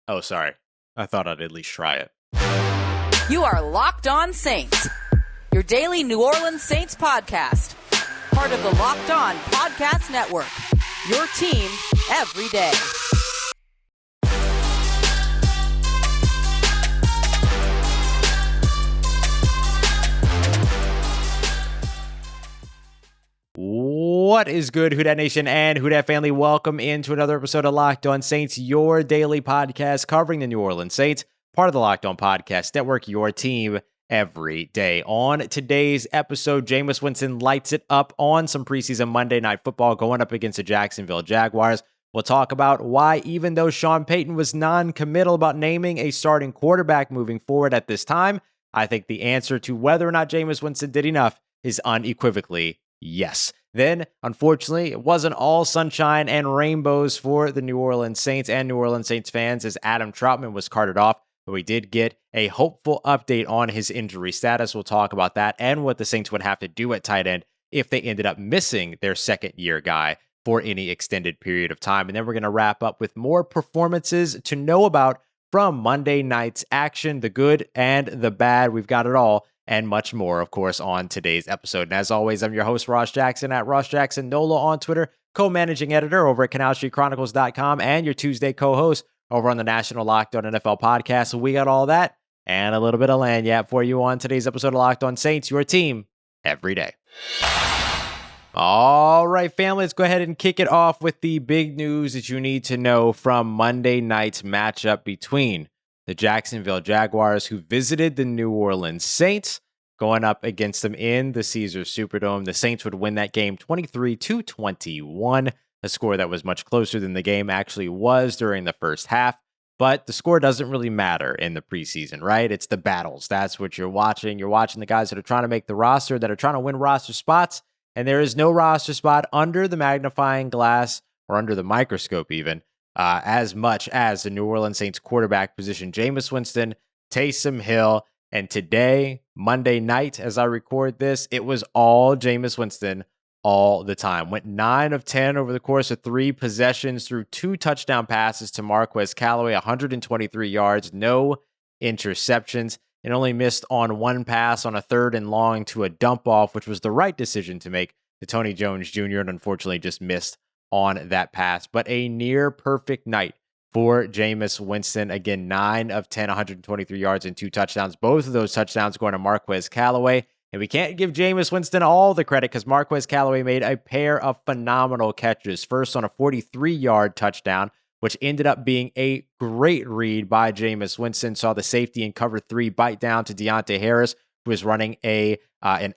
Oh, sorry. I thought I'd at least try it. You are Locked On Saints, your daily New Orleans Saints podcast. Part of the Locked On Podcast Network, your team every day. What is good, Who Dat Nation and Who Dat family? Welcome into another episode of Locked On Saints, your daily podcast covering the New Orleans Saints, part of the Locked On Podcast Network, your team every day. On today's episode, Jameis Winston lights it up on some preseason Monday Night Football going up against the Jacksonville Jaguars. We'll talk about why, even though Sean Payton was non-committal about naming a starting quarterback moving forward at this time, I think the answer to whether or not Jameis Winston did enough is unequivocally yes. Then, unfortunately, it wasn't all sunshine and rainbows for the New Orleans Saints and New Orleans Saints fans as Adam Trautman was carted off, but we did get a hopeful update on his injury status. We'll talk about that and what the Saints would have to do at tight end if they ended up missing their second-year guy for any extended period of time. And then we're going to wrap up with more performances to know about from Monday night's action, the good and the bad. We've got it all and much more, of course, on today's episode. And as always, I'm your host, Ross Jackson, at Ross Jackson Nola on Twitter, co-managing editor over at CanalStreetChronicles.com, and your Tuesday co-host over on the National Locked On NFL podcast. So we got all that and a little bit of lanyap for you on today's episode of Locked On Saints, your team every day. All right, family, let's go ahead and kick it off with the big news that you need to know from Monday night's matchup between the Jacksonville Jaguars, who visited the New Orleans Saints, going up against them in the Caesars Superdome. The Saints would win that game 23-21, a score that was much closer than the game actually was during the first half. But the score doesn't really matter in the preseason, right? It's the battles. That's what you're watching. You're watching the guys that are trying to make the roster, that are trying to win roster spots, and there is no roster spot under the magnifying glass or under the microscope even, as much as the New Orleans Saints quarterback position. Jameis Winston, Taysom Hill, and today, Monday night, as I record this, it was all Jameis Winston all the time. Went 9 of 10 over the course of 3 possessions, threw 2 touchdown passes to Marquez Callaway, 123 yards, no interceptions, and only missed on 1 pass on a 3rd and long to a dump off, which was the right decision to make to Tony Jones Jr., and unfortunately just missed on that pass. But a near perfect night for Jameis Winston. Again, 9 of 10, 123 yards and 2 touchdowns. Both of those touchdowns going to Marquez Callaway. And we can't give Jameis Winston all the credit because Marquez Callaway made a pair of phenomenal catches. First on a 43-yard touchdown, which ended up being a great read by Jameis Winston. Saw the safety in cover 3 bite down to Deontay Harris, who was running an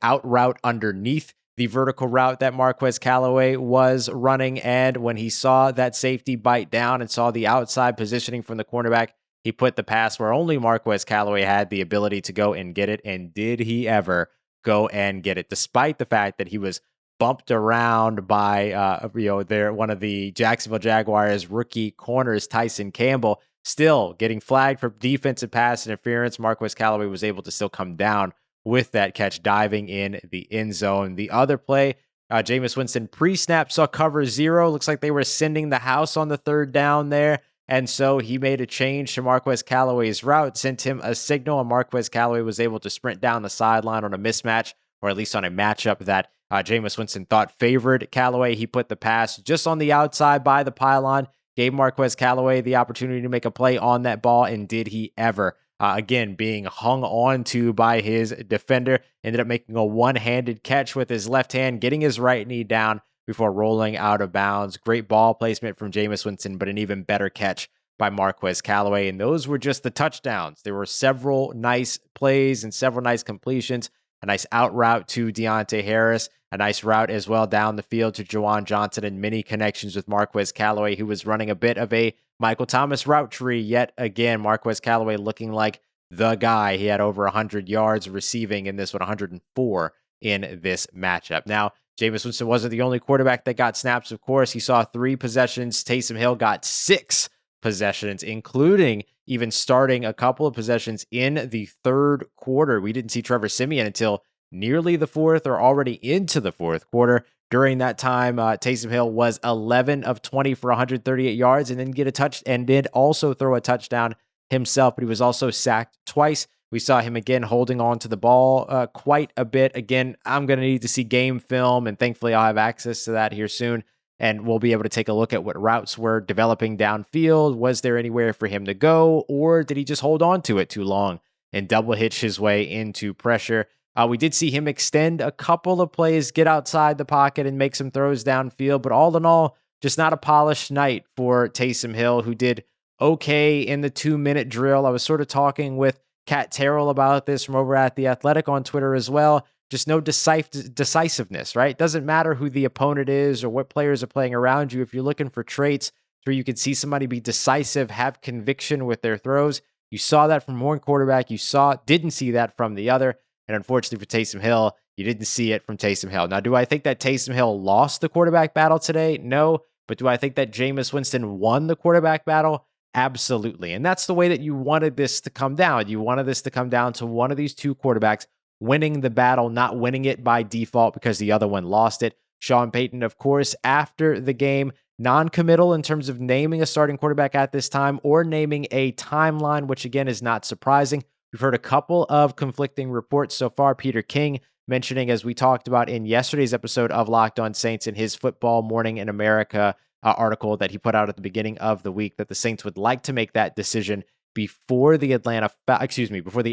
out route underneath the vertical route that Marquez Callaway was running. And when he saw that safety bite down and saw the outside positioning from the cornerback, he put the pass where only Marquez Callaway had the ability to go and get it. And did he ever go and get it, despite the fact that he was bumped around by one of the Jacksonville Jaguars rookie corners, Tyson Campbell, still getting flagged for defensive pass interference. Marquez Callaway was able to still come down with that catch, diving in the end zone. The other play, Jameis Winston pre-snap saw cover 0. Looks like they were sending the house on the 3rd down there. And so he made a change to Marquez Callaway's route, sent him a signal, and Marquez Callaway was able to sprint down the sideline on a mismatch, or at least on a matchup that Jameis Winston thought favored Callaway. He put the pass just on the outside by the pylon, gave Marquez Callaway the opportunity to make a play on that ball, and did he ever. Again, being hung on to by his defender, ended up making a one-handed catch with his left hand, getting his right knee down before rolling out of bounds. Great ball placement from Jameis Winston, but an even better catch by Marquez Callaway. And those were just the touchdowns. There were several nice plays and several nice completions. A nice out route to Deontay Harris, a nice route as well down the field to Juwan Johnson, and many connections with Marquez Callaway, who was running a bit of a Michael Thomas route tree yet again. Marquez Callaway looking like the guy. He had over 100 yards receiving in this one, 104 in this matchup. Now, Jameis Winston wasn't the only quarterback that got snaps, of course. He saw 3 possessions. Taysom Hill got 6 possessions, including even starting a couple of possessions in the 3rd quarter. We didn't see Trevor Siemian until nearly the 4th or already into the 4th quarter. During that time, Taysom Hill was 11 of 20 for 138 yards and then get a touch and did also throw a touchdown himself, but he was also sacked twice. We saw him again holding on to the ball quite a bit. Again, I'm going to need to see game film, and thankfully I'll have access to that here soon, and we'll be able to take a look at what routes were developing downfield. Was there anywhere for him to go, or did he just hold on to it too long and double hitch his way into pressure? We did see him extend a couple of plays, get outside the pocket and make some throws downfield, but all in all, just not a polished night for Taysom Hill, who did okay in the 2-minute drill. I was sort of talking with Kat Terrell about this from over at The Athletic on Twitter as well. Just no decisiveness, right? It doesn't matter who the opponent is or what players are playing around you. If you're looking for traits where you can see somebody be decisive, have conviction with their throws, you saw that from one quarterback. Didn't see that from the other. And unfortunately for Taysom Hill, you didn't see it from Taysom Hill. Now, do I think that Taysom Hill lost the quarterback battle today? No. But do I think that Jameis Winston won the quarterback battle? Absolutely. And that's the way that you wanted this to come down. You wanted this to come down to one of these two quarterbacks winning the battle, not winning it by default because the other one lost it. Sean Payton, of course, after the game, non-committal in terms of naming a starting quarterback at this time or naming a timeline, which again is not surprising. We've heard a couple of conflicting reports so far. Peter King mentioning, as we talked about in yesterday's episode of Locked On Saints in his Football Morning in America article that he put out at the beginning of the week, that the Saints would like to make that decision before the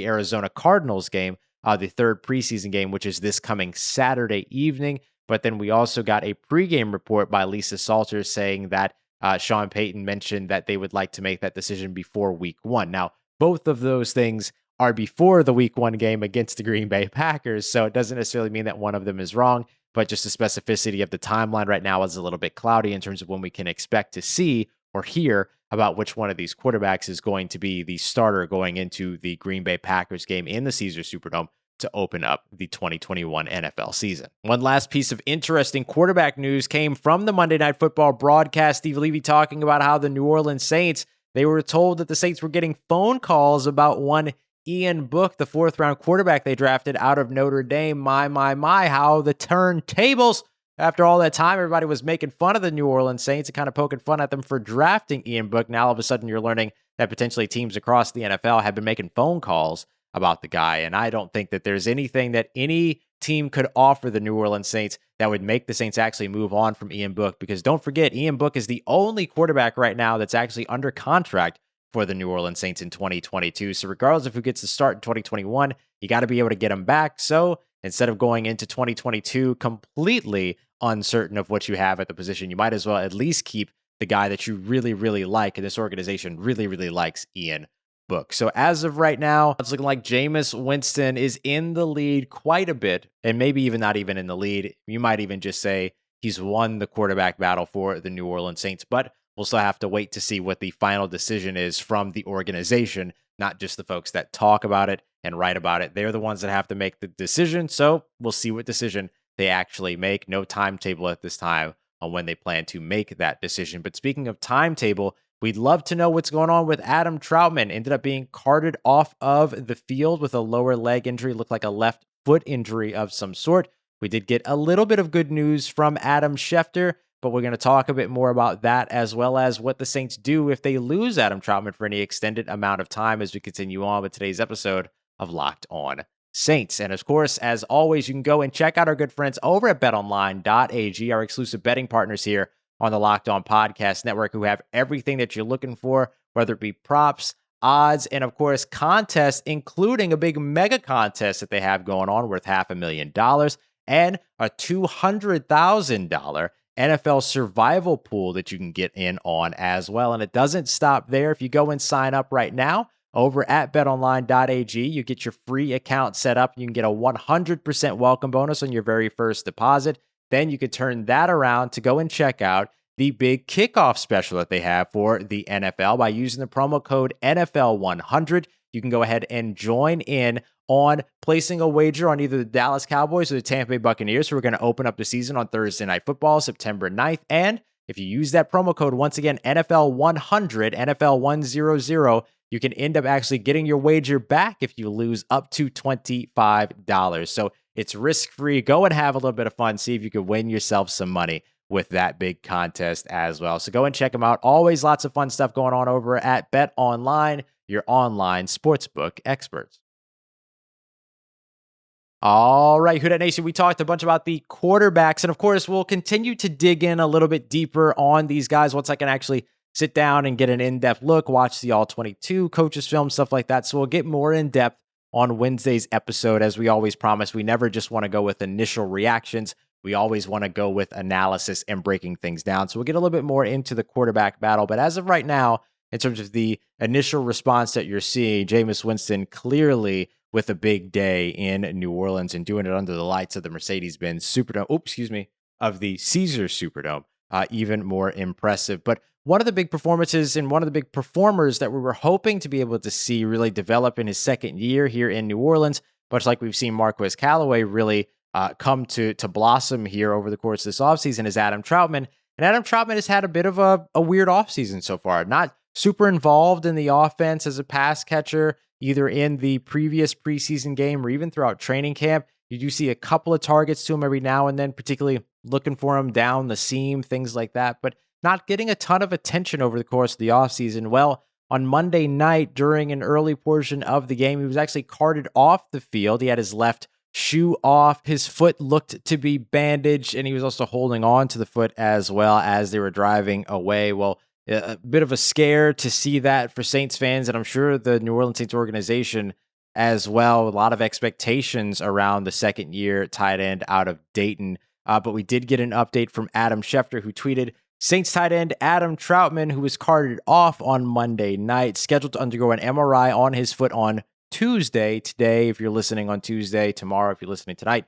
Arizona Cardinals game, the third preseason game, which is this coming Saturday evening. But then we also got a pregame report by Lisa Salters saying that Sean Payton mentioned that they would like to make that decision before week 1. Now, both of those things are before the week 1 game against the Green Bay Packers, so it doesn't necessarily mean that one of them is wrong, but just the specificity of the timeline right now is a little bit cloudy in terms of when we can expect to see or hear about which one of these quarterbacks is going to be the starter going into the Green Bay Packers game in the Caesars Superdome to open up the 2021 NFL season. One last piece of interesting quarterback news came from the Monday Night Football broadcast. Steve Levy talking about how the New Orleans Saints, they were told that the Saints were getting phone calls about one Ian Book, the 4th-round quarterback they drafted out of Notre Dame. My, how the turntables. After all that time, everybody was making fun of the New Orleans Saints and kind of poking fun at them for drafting Ian Book. Now, all of a sudden, you're learning that potentially teams across the NFL have been making phone calls about the guy. And I don't think that there's anything that any team could offer the New Orleans Saints that would make the Saints actually move on from Ian Book. Because don't forget, Ian Book is the only quarterback right now that's actually under contract for the New Orleans Saints in 2022. So regardless of who gets to start in 2021, you got to be able to get him back. So instead of going into 2022 completely uncertain of what you have at the position, you might as well at least keep the guy that you really, really like, and this organization really, really likes, Ian Book. So as of right now, it's looking like Jameis Winston is in the lead quite a bit, and maybe even not even in the lead. You might even just say he's won the quarterback battle for the New Orleans Saints, but we'll still have to wait to see what the final decision is from the organization, not just the folks that talk about it and write about it. They're the ones that have to make the decision, so we'll see what decision they actually make. No timetable at this time on when they plan to make that decision. But speaking of timetable, we'd love to know what's going on with Adam Trautman. Ended up being carted off of the field with a lower leg injury, looked like a left foot injury of some sort. We did get a little bit of good news from Adam Schefter, but we're going to talk a bit more about that, as well as what the Saints do if they lose Adam Trautman for any extended amount of time, as we continue on with today's episode of Locked On Saints. And of course, as always, you can go and check out our good friends over at betonline.ag, our exclusive betting partners here on the Locked On Podcast Network, who have everything that you're looking for, whether it be props, odds, and of course, contests, including a big mega contest that they have going on worth $500,000 and a $200,000 NFL survival pool that you can get in on as well. And it doesn't stop there. If you go and sign up right now over at betonline.ag, you get your free account set up. You can get a 100% welcome bonus on your very first deposit. Then you could turn that around to go and check out the big kickoff special that they have for the NFL by using the promo code NFL100. You can go ahead and join in on placing a wager on either the Dallas Cowboys or the Tampa Bay Buccaneers, who are going to open up the season on Thursday Night Football, September 9th. And if you use that promo code, once again, NFL100, NFL100, you can end up actually getting your wager back if you lose up to $25. So It's risk-free. Go and have a little bit of fun. See if you can win yourself some money with that big contest as well. So go and check them out. Always lots of fun stuff going on over at Bet Online, your online sportsbook experts. All right, Who Dat Nation, we talked a bunch about the quarterbacks, and of course, we'll continue to dig in a little bit deeper on these guys once I can actually sit down and get an in-depth look, watch the All-22 coaches film, stuff like that. So we'll get more in-depth on Wednesday's episode. As we always promise, we never just want to go with initial reactions. We always want to go with analysis and breaking things down. So we'll get a little bit more into the quarterback battle. But as of right now, in terms of the initial response that you're seeing, Jameis Winston clearly with a big day in New Orleans and doing it under the lights of the Mercedes-Benz Superdome, of the Caesars Superdome. Even more impressive. But one of the big performances and one of the big performers that we were hoping to be able to see really develop in his second year here in New Orleans, much like we've seen Marquez Callaway really come to blossom here over the course of this offseason, is Adam Trautman. And Adam Trautman has had a bit of a weird offseason so far. Not super involved in the offense as a pass catcher, either in the previous preseason game or even throughout training camp. You do see a couple of targets to him every now and then, particularly looking for him down the seam, things like that, but not getting a ton of attention over the course of the offseason. Well, on Monday night, during an early portion of the game, he was actually carted off the field. He had his left shoe off. His foot looked to be bandaged, and he was also holding on to the foot as well as they were driving away. Well, a bit of a scare to see that for Saints fans, and I'm sure the New Orleans Saints organization as well. A lot of expectations around the second-year tight end out of Dayton. But we did get an update from Adam Schefter, who tweeted, Saints tight end Adam Trautman, who was carted off on Monday night, scheduled to undergo an MRI on his foot on Tuesday. Today, if you're listening on Tuesday, tomorrow, if you're listening tonight,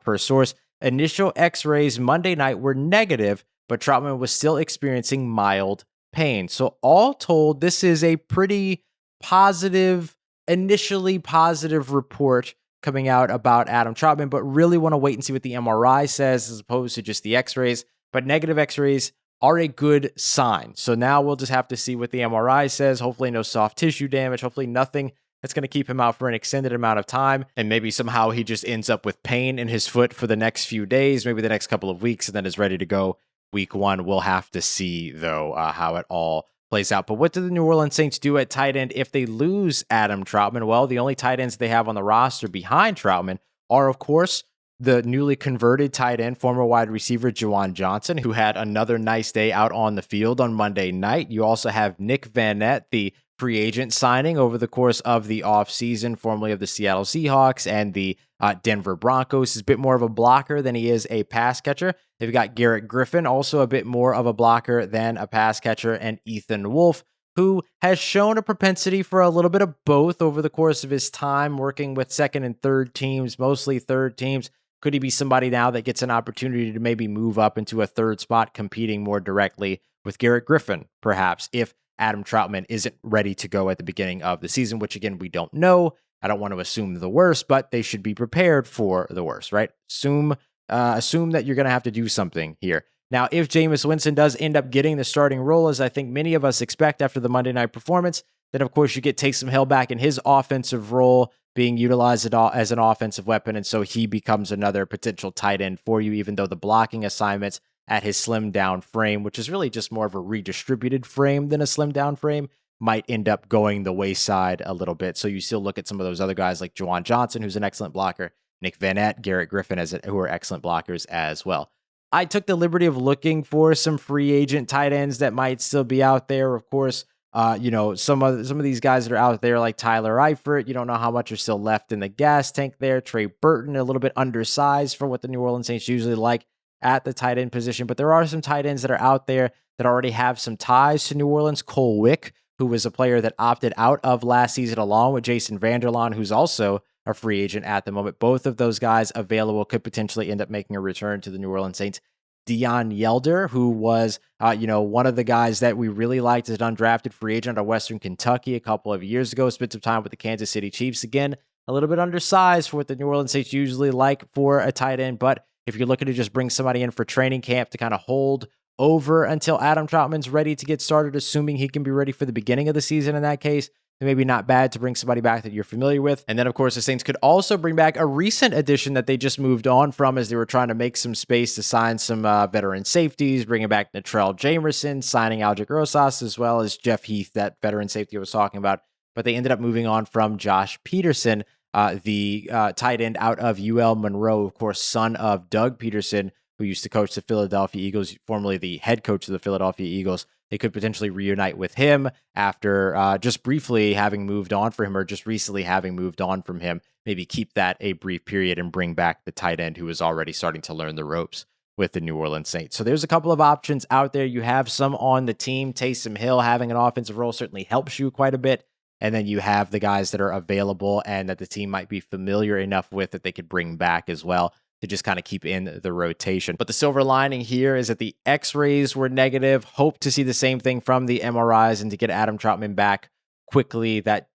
per source. Initial x-rays Monday night were negative, but Troutman was still experiencing mild pain. So all told, this is a pretty positive, initially positive report coming out about Adam Trautman, but really want to wait and see what the MRI says as opposed to just the x-rays. But negative x-rays are a good sign. So now we'll just have to see what the MRI says. Hopefully no soft tissue damage. Hopefully nothing that's going to keep him out for an extended amount of time. And maybe somehow he just ends up with pain in his foot for the next few days, maybe the next couple of weeks, and then is ready to go week one. We'll have to see, though, how it all plays out. But what do the New Orleans Saints do at tight end if they lose Adam Trautman? Well, the only tight ends they have on the roster behind Troutman are, of course, the newly converted tight end, former wide receiver Juwan Johnson, who had another nice day out on the field on Monday night. You also have Nick Vanette, the free agent signing over the course of the offseason, formerly of the Seattle Seahawks and the Denver Broncos. He's a bit more of a blocker than he is a pass catcher. They've got Garrett Griffin, also a bit more of a blocker than a pass catcher, and Ethan Wolf, who has shown a propensity for a little bit of both over the course of his time working with second and third teams, mostly third teams. Could he be somebody now that gets an opportunity to maybe move up into a third spot, competing more directly with Garrett Griffin, perhaps, if Adam Trautman isn't ready to go at the beginning of the season, which, again, we don't know. I don't want to assume the worst, but they should be prepared for the worst, right? Assume that you're going to have to do something here. Now, if Jameis Winston does end up getting the starting role, as I think many of us expect after the Monday night performance, then, of course, you get Taysom Hill back in his offensive role, being utilized as an offensive weapon, and so he becomes another potential tight end for you, even though the blocking assignments at his slimmed down frame, which is really just more of a redistributed frame than a slimmed down frame, might end up going the wayside a little bit. So you still look at some of those other guys like Juwan Johnson, who's an excellent blocker, Nick Vanette, Garrett Griffin, who are excellent blockers as well. I took the liberty of looking for some free agent tight ends that might still be out there. Of course, some of these guys that are out there like Tyler Eifert, you don't know how much are still left in the gas tank there. Trey Burton, a little bit undersized for what the New Orleans Saints usually like at the tight end position, but there are some tight ends that are out there that already have some ties to New Orleans. Cole Wick, who was a player that opted out of last season along with Jason Vanderlaan, who's also a free agent at the moment. Both of those guys available, could potentially end up making a return to the New Orleans Saints. Deion Yelder, who was, one of the guys that we really liked as an undrafted free agent out of Western Kentucky a couple of years ago, spent some time with the Kansas City Chiefs. Again, a little bit undersized for what the New Orleans Saints usually like for a tight end, but if you're looking to just bring somebody in for training camp to kind of hold over until Adam Trautman's ready to get started, assuming he can be ready for the beginning of the season in that case, maybe not bad to bring somebody back that you're familiar with. And then, of course, the Saints could also bring back a recent addition that they just moved on from as they were trying to make some space to sign some veteran safeties, bringing back Natrell Jamerson, signing Aldrick Rosas, as well as Jeff Heath, that veteran safety I was talking about. But they ended up moving on from Josh Peterson, the tight end out of UL Monroe, of course, son of Doug Peterson, who used to coach the Philadelphia Eagles, formerly the head coach of the Philadelphia Eagles. They could potentially reunite with him after just briefly having moved on for him, or just recently having moved on from him. Maybe keep that a brief period and bring back the tight end who was already starting to learn the ropes with the New Orleans Saints. So there's a couple of options out there. You have some on the team. Taysom Hill having an offensive role certainly helps you quite a bit. And then you have the guys that are available and that the team might be familiar enough with that they could bring back as well to just kind of keep in the rotation. But the silver lining here is that the x-rays were negative. Hope to see the same thing from the MRIs and to get Adam Trautman back quickly. That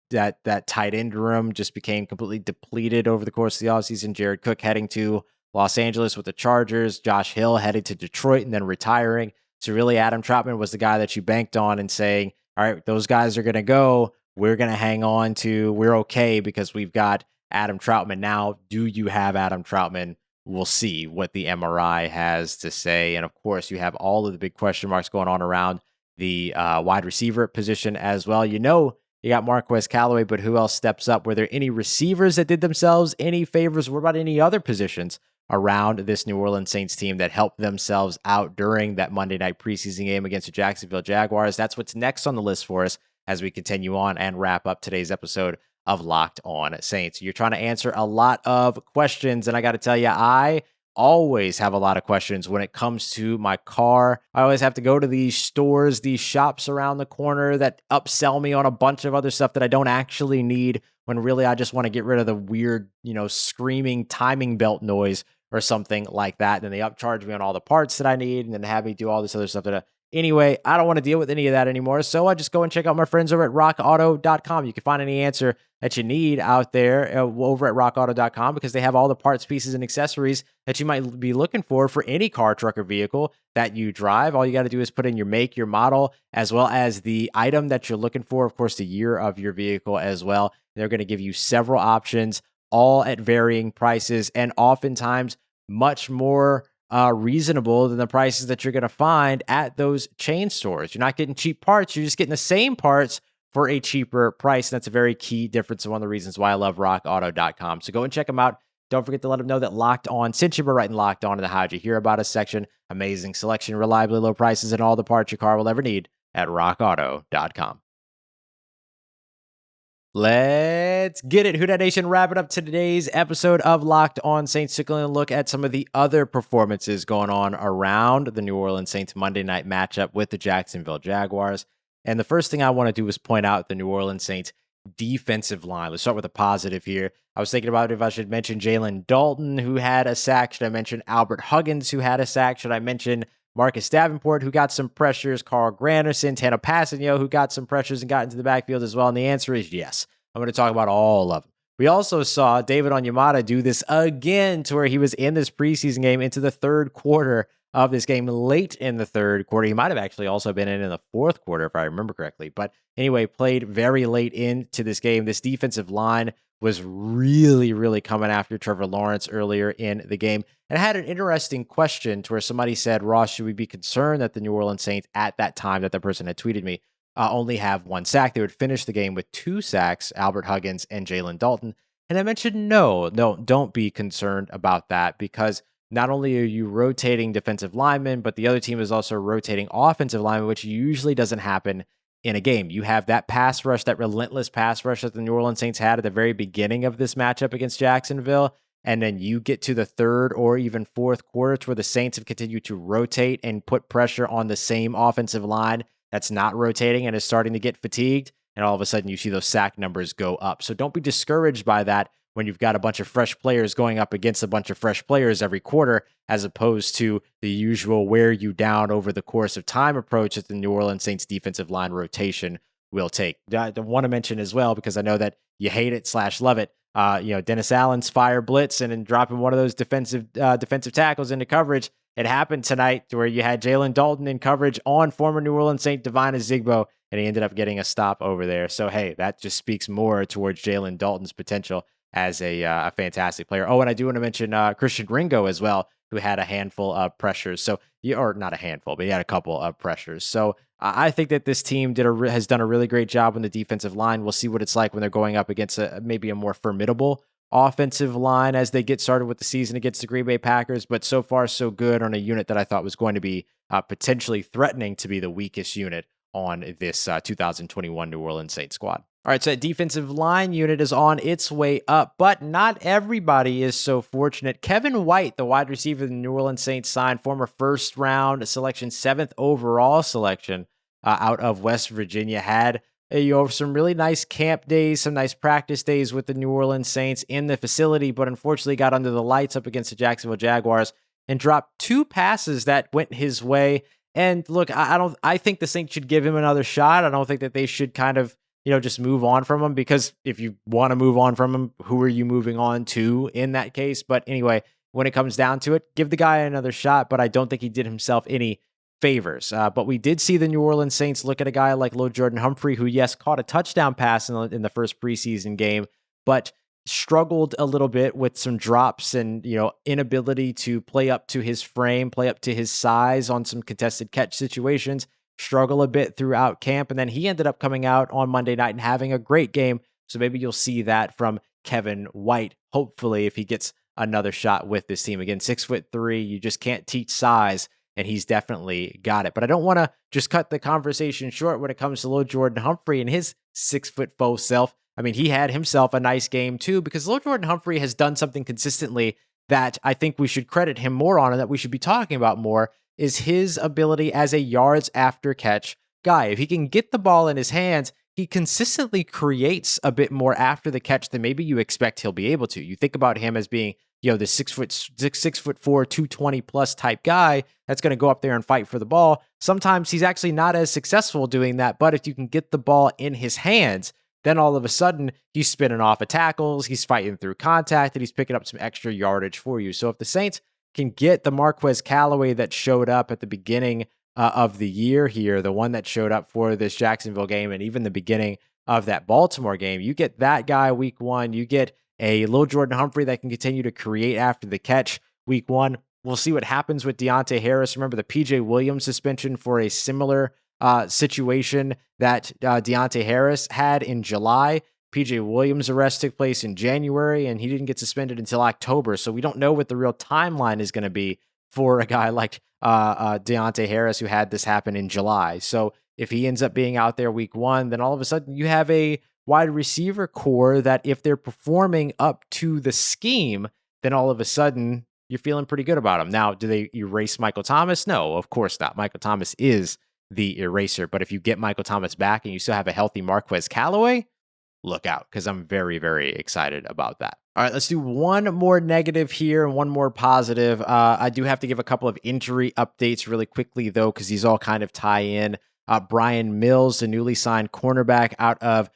tight end room just became completely depleted over the course of the offseason. Jared Cook heading to Los Angeles with the Chargers. Josh Hill headed to Detroit and then retiring. So really Adam Trautman was the guy that you banked on and saying, all right, those guys are going to go. We're going to hang on to, we're okay because we've got Adam Trautman. Now, do you have Adam Trautman? We'll see what the MRI has to say. And of course, you have all of the big question marks going on around the wide receiver position as well. You know, you got Marquez Callaway, but who else steps up? Were there any receivers that did themselves any favors? What about any other positions around this New Orleans Saints team that helped themselves out during that Monday night preseason game against the Jacksonville Jaguars? That's what's next on the list for us as we continue on and wrap up today's episode of Locked On Saints. You're trying to answer a lot of questions, and I got to tell you, I always have a lot of questions when it comes to my car. I always have to go to these stores, these shops around the corner that upsell me on a bunch of other stuff that I don't actually need, when really I just want to get rid of the weird, screaming timing belt noise or something like that. And then they upcharge me on all the parts that I need and then have me do all this other stuff Anyway, I don't want to deal with any of that anymore, so I just go and check out my friends over at rockauto.com. You can find any answer that you need out there over at rockauto.com because they have all the parts, pieces, and accessories that you might be looking for any car, truck, or vehicle that you drive. All you got to do is put in your make, your model, as well as the item that you're looking for, of course, the year of your vehicle as well. They're going to give you several options, all at varying prices, and oftentimes much more reasonable than the prices that you're going to find at those chain stores. You're not getting cheap parts. You're just getting the same parts for a cheaper price. And that's a very key difference and one of the reasons why I love rockauto.com. So go and check them out. Don't forget to let them know that Locked On sent you by writing Locked On in the How'd You Hear About Us section. Amazing selection, reliably low prices, and all the parts your car will ever need at rockauto.com. Let's get it. Who Dat Nation, wrapping up today's episode of Locked On Saints, taking a look at some of the other performances going on around the New Orleans Saints Monday night matchup with the Jacksonville Jaguars. And the first thing I want to do is point out the New Orleans Saints defensive line. Let's start with a positive here. I was thinking about if I should mention Jalen Dalton, who had a sack. Should I mention Albert Huggins, who had a sack? Should I mention Marcus Davenport, who got some pressures, Carl Granderson, Tana Passanio, who got some pressures and got into the backfield as well? And the answer is yes. I'm going to talk about all of them. We also saw David Onyemata do this again to where he was in this preseason game into the third quarter of this game, late in the third quarter. He might have actually also been in the fourth quarter, if I remember correctly. But anyway, played very late into this game. This defensive line was really, really coming after Trevor Lawrence earlier in the game. And I had an interesting question to where somebody said, Ross, should we be concerned that the New Orleans Saints at that time that the person had tweeted me only have one sack? They would finish the game with 2 sacks, Albert Huggins and Jalen Dalton. And I mentioned, no, don't be concerned about that, because not only are you rotating defensive linemen, but the other team is also rotating offensive linemen, which usually doesn't happen in a game. You have that pass rush, that relentless pass rush that the New Orleans Saints had at the very beginning of this matchup against Jacksonville. And then you get to the third or even fourth quarter to where the Saints have continued to rotate and put pressure on the same offensive line that's not rotating and is starting to get fatigued. And all of a sudden you see those sack numbers go up. So don't be discouraged by that when you've got a bunch of fresh players going up against a bunch of fresh players every quarter, as opposed to the usual wear you down over the course of time approach that the New Orleans Saints defensive line rotation will take. I want to mention as well, because I know that you hate it / love it. Dennis Allen's fire blitz and then dropping one of those defensive tackles into coverage. It happened tonight to where you had Jalen Dalton in coverage on former New Orleans Saint Devine Azigbo, and he ended up getting a stop over there. So, hey, that just speaks more towards Jalen Dalton's potential as a fantastic player. Oh, and I do want to mention Christian Ringo as well, who had a handful of pressures. So, or not a handful, but he had a couple of pressures. So, I think that this team has done a really great job on the defensive line. We'll see what it's like when they're going up against maybe a more formidable offensive line as they get started with the season against the Green Bay Packers. But so far, so good on a unit that I thought was going to be potentially threatening to be the weakest unit on this 2021 New Orleans Saints squad. All right, so that defensive line unit is on its way up, but not everybody is so fortunate. Kevin White, the wide receiver the New Orleans Saints signed, former first-round selection, 7th overall selection out of West Virginia, had some really nice camp days, some nice practice days with the New Orleans Saints in the facility, but unfortunately got under the lights up against the Jacksonville Jaguars and dropped 2 passes that went his way. And look, I think the Saints should give him another shot. I don't think that they should kind of, just move on from him, because if you want to move on from him, who are you moving on to in that case? But anyway, when it comes down to it, give the guy another shot, but I don't think he did himself any favors. But we did see the New Orleans Saints look at a guy like Jordan Humphrey, who, yes, caught a touchdown pass in the first preseason game, but struggled a little bit with some drops and, inability to play up to his frame, play up to his size on some contested catch situations, struggle a bit throughout camp. And then he ended up coming out on Monday night and having a great game. So maybe you'll see that from Kevin White, hopefully, if he gets another shot with this team. Again, 6'3", you just can't teach size, and he's definitely got it. But I don't want to just cut the conversation short when it comes to Jordan Humphrey and his 6-foot faux self. I mean, he had himself a nice game too, because Jordan Humphrey has done something consistently that I think we should credit him more on and that we should be talking about more, is his ability as a yards after catch guy. If he can get the ball in his hands, he consistently creates a bit more after the catch than maybe you expect he'll be able to. You think about him as being, the 6'4", 220 plus type guy that's going to go up there and fight for the ball. Sometimes he's actually not as successful doing that, but if you can get the ball in his hands, then all of a sudden he's spinning off of tackles, he's fighting through contact, and he's picking up some extra yardage for you. So if the Saints can get the Marquez Callaway that showed up at the beginning of the year here, the one that showed up for this Jacksonville game and even the beginning of that Baltimore game, you get that guy week 1, you get a Jordan Humphrey that can continue to create after the catch week 1. We'll see what happens with Deontay Harris. Remember the PJ Williams suspension for a similar situation that Deontay Harris had in July. PJ Williams' arrest took place in January, and he didn't get suspended until October. So we don't know what the real timeline is going to be for a guy like Deontay Harris, who had this happen in July. So if he ends up being out there week 1, then all of a sudden you have a wide receiver core that, if they're performing up to the scheme, then all of a sudden you're feeling pretty good about them. Now, do they erase Michael Thomas? No, of course not. Michael Thomas is the eraser. But if you get Michael Thomas back and you still have a healthy Marquez Callaway, look out, because I'm very, very excited about that. All right, let's do one more negative here and one more positive. I do have to give a couple of injury updates really quickly, though, because these all kind of tie in. Brian Mills, the newly signed cornerback out of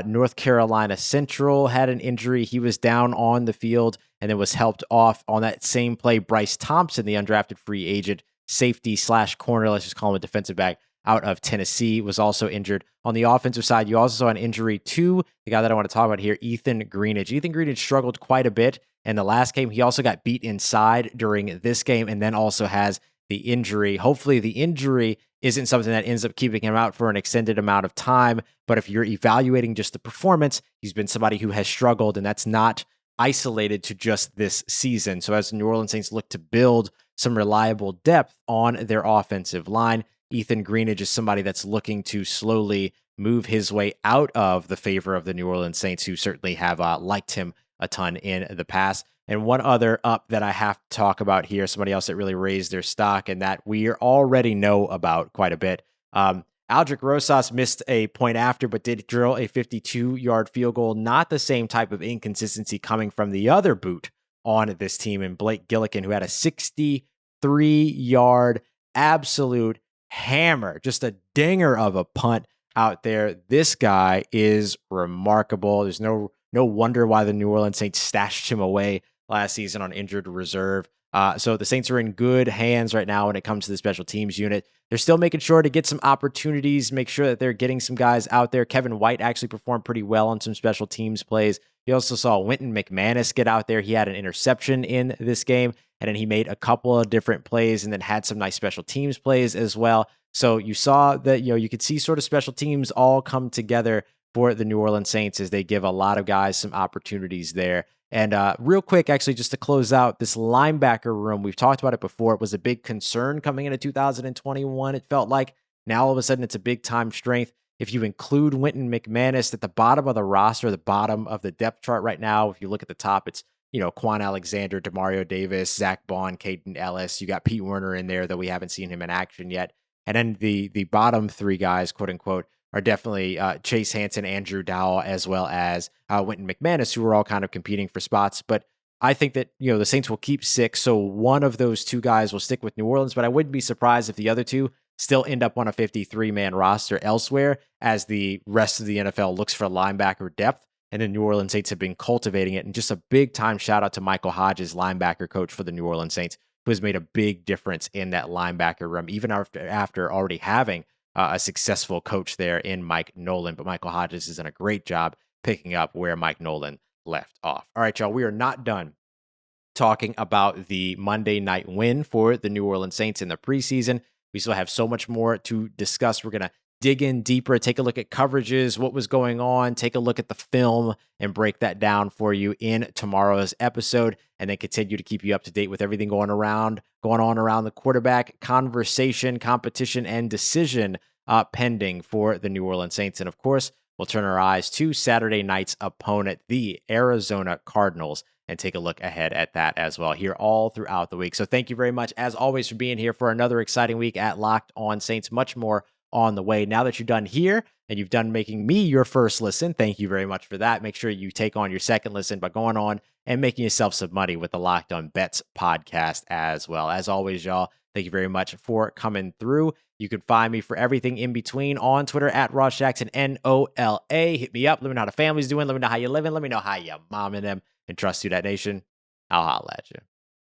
North Carolina Central, had an injury. He was down on the field and then was helped off on that same play. Bryce Thompson, the undrafted free agent safety / corner, let's just call him a defensive back, out of Tennessee, was also injured. On the offensive side, you also saw an injury to the guy that I want to talk about here, Ethan Greenidge. Ethan Greenidge struggled quite a bit in the last game. He also got beat inside during this game, and then also has the injury. Hopefully the injury isn't something that ends up keeping him out for an extended amount of time. But if you're evaluating just the performance, he's been somebody who has struggled, and that's not isolated to just this season. So as the New Orleans Saints look to build some reliable depth on their offensive line, Ethan Greenidge is somebody that's looking to slowly move his way out of the favor of the New Orleans Saints, who certainly have liked him a ton in the past. And one other up that I have to talk about here, somebody else that really raised their stock and that we already know about quite a bit. Aldrick Rosas missed a point after, but did drill a 52-yard field goal. Not the same type of inconsistency coming from the other boot on this team, and Blake Gillikin, who had a 63-yard absolute hammer, just a dinger of a punt out there. This guy is remarkable. There's no wonder why the New Orleans Saints stashed him away last season on injured reserve. So the Saints are in good hands right now when it comes to the special teams unit. They're still making sure to get some opportunities, make sure that they're getting some guys out there. Kevin White actually performed pretty well on some special teams plays. You also saw Wynton McManus get out there. He had an interception in this game, and then he made a couple of different plays and then had some nice special teams plays as well. So you saw that, you could see sort of special teams all come together for the New Orleans Saints as they give a lot of guys some opportunities there. And real quick, actually, just to close out this linebacker room, we've talked about it before. It was a big concern coming into 2021. It felt like now all of a sudden it's a big time strength. If you include Wynton McManus at the bottom of the roster, the bottom of the depth chart right now, if you look at the top, it's Quan Alexander, Demario Davis, Zach Bond, Caden Ellis. You got Pete Werner in there, though we haven't seen him in action yet. And then the bottom three guys, quote unquote, are definitely Chase Hansen, Andrew Dowell, as well as Wynton McManus, who are all kind of competing for spots. But I think that, the Saints will keep 6. So one of those two guys will stick with New Orleans, but I wouldn't be surprised if the other two still end up on a 53-man roster elsewhere as the rest of the NFL looks for linebacker depth. And the New Orleans Saints have been cultivating it. And just a big time shout out to Michael Hodges, linebacker coach for the New Orleans Saints, who has made a big difference in that linebacker room, even after already having a successful coach there in Mike Nolan. But Michael Hodges has done a great job picking up where Mike Nolan left off. All right, y'all, we are not done talking about the Monday night win for the New Orleans Saints in the preseason. We still have so much more to discuss. We're going to dig in deeper, take a look at coverages, what was going on, take a look at the film, and break that down for you in tomorrow's episode, and then continue to keep you up to date with everything going on around the quarterback conversation, competition, and decision pending for the New Orleans Saints. And of course, we'll turn our eyes to Saturday night's opponent, the Arizona Cardinals, and take a look ahead at that as well here all throughout the week. So thank you very much, as always, for being here for another exciting week at Locked On Saints. Much more on the way. Now that you're done here and you've done making me your first listen, thank you very much for that. Make sure you take on your second listen by going on and making yourself some money with the Locked On Bets podcast as well. As always, y'all, thank you very much for coming through. You can find me for everything in between on Twitter at Ross Jackson, NOLA. Hit me up. Let me know how the family's doing. Let me know how you're living. Let me know how your mom and them. And trust you, that nation. I'll holla at you.